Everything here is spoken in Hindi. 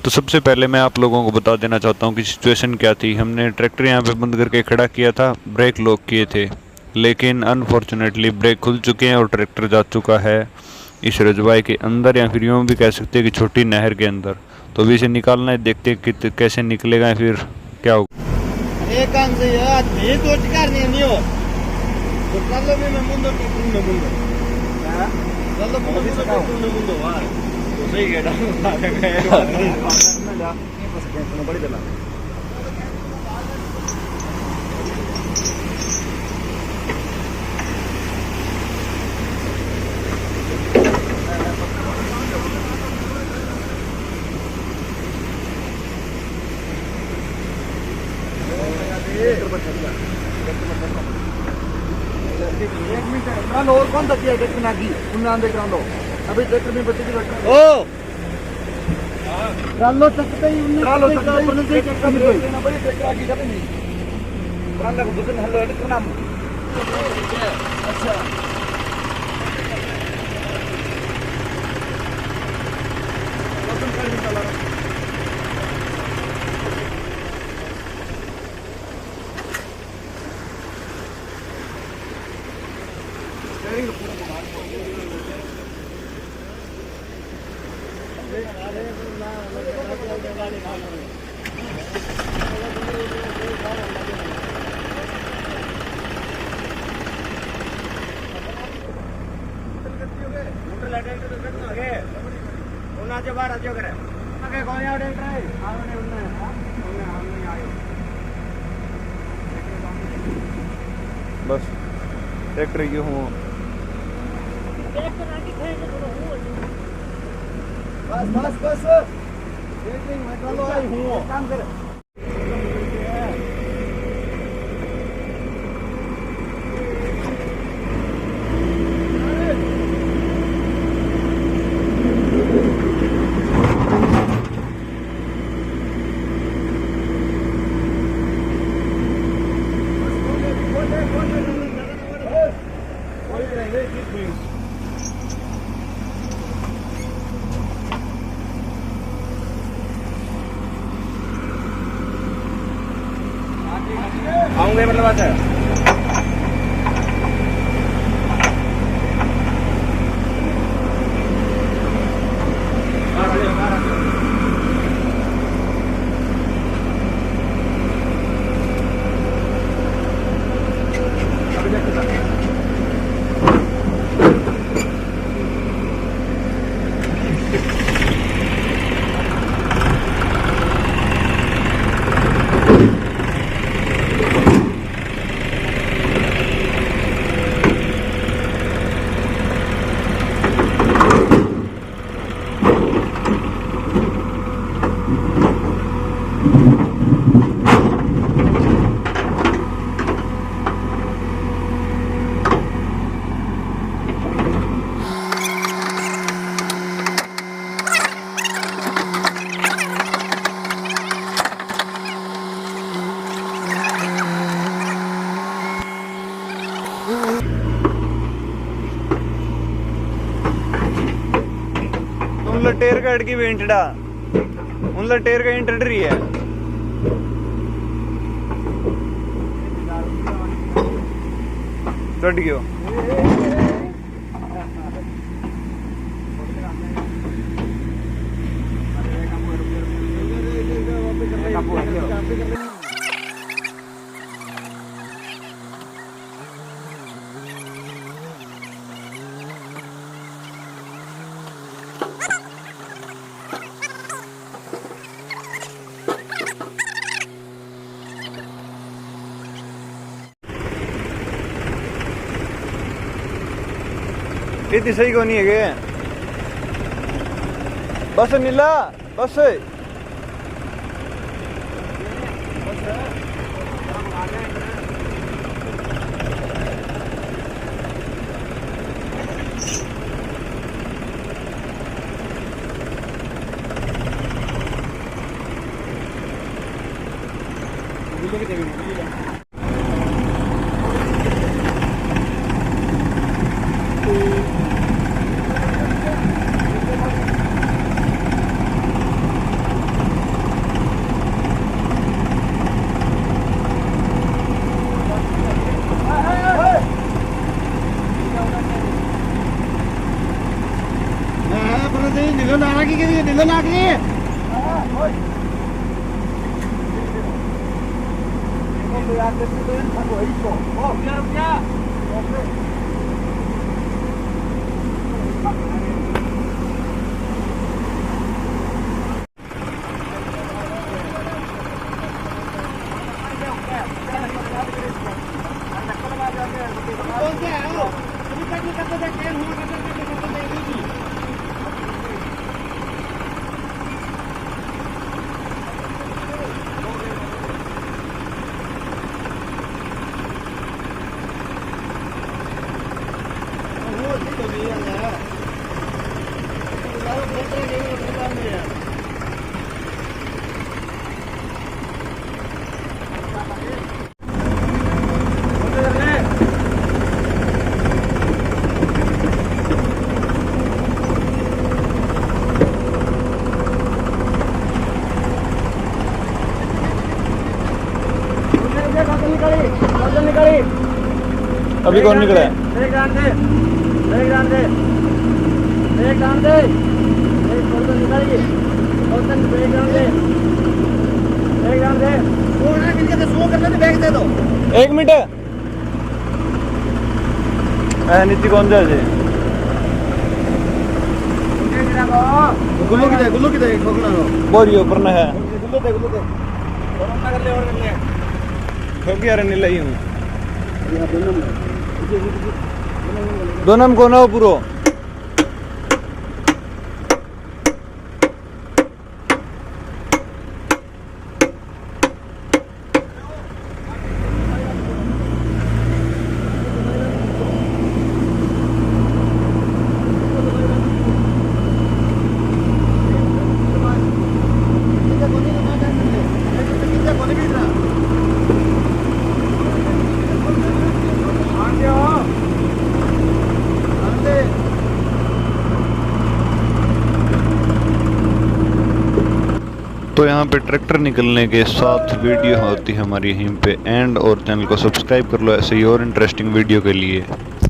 तो सबसे पहले मैं आप लोगों को बता देना चाहता हूँ कि सिचुएशन क्या थी। हमने ट्रैक्टर यहाँ पे बंद करके खड़ा किया था, ब्रेक लॉक किए थे, लेकिन अनफॉर्चुनेटली ब्रेक खुल चुके हैं और ट्रैक्टर जा चुका है इस रजवाए के अंदर, या फिर यूँ भी कह सकते हैं कि छोटी नहर के अंदर। तो अभी इसे निकालना है, देखते हैं कि कैसे निकलेगा, फिर क्या होगा। एक काम से यार ये तो चिकार नहीं हो तो कर लो मैं मुंडो की मुंडो हां कर लो मुंडो वाह तो सही है ना जा ये बस के बड़ी चला एक मिनट और कौन तक ट्रैक्टर नागी उन्ना देख रहा हूं अभी ट्रैक्टर में बच्चे की ट्रैक्टर ओ रालो तकते ही उन्ना रालो तक ऊपर से ट्रैक्टर में कोई ना बड़ी ट्रैक्टर आगे जाते नहीं राला को बुझन हल्लो ट्रैक्टर नाम अच्छा कौन कर निकाला बस ट्रैक्टर ये हूँ बस बस बस काम कर आऊंगे मतलब बात है टेर का अड़की वेंटड़ा उन टेर का इंटर रही है चढ़ गयो इतनी सही को नहीं है बस नीला बस ढिलो ना की ढिलो ना की अभी कौन निकला है? एक डाल दे एक डाल दे एक डाल दे एक फोटो निकालिए तोचन एक डाल दे एक डाल दे वो ना मिलके तो सो करने दे बैग दे दो 1 मिनट नीचे कौन जाए जी गुल्लू की दे ठोकना हो बोरी ऊपर ना है गुल्लू दे दोनों ना कर ले और कर ले ठोक यार नहीं लाई हूँ यहां दोनों को ना पूरो तो यहाँ पे ट्रैक्टर निकलने के साथ वीडियो होती है हमारी यहीं पे एंड और चैनल को सब्सक्राइब कर लो ऐसे ही और इंटरेस्टिंग वीडियो के लिए।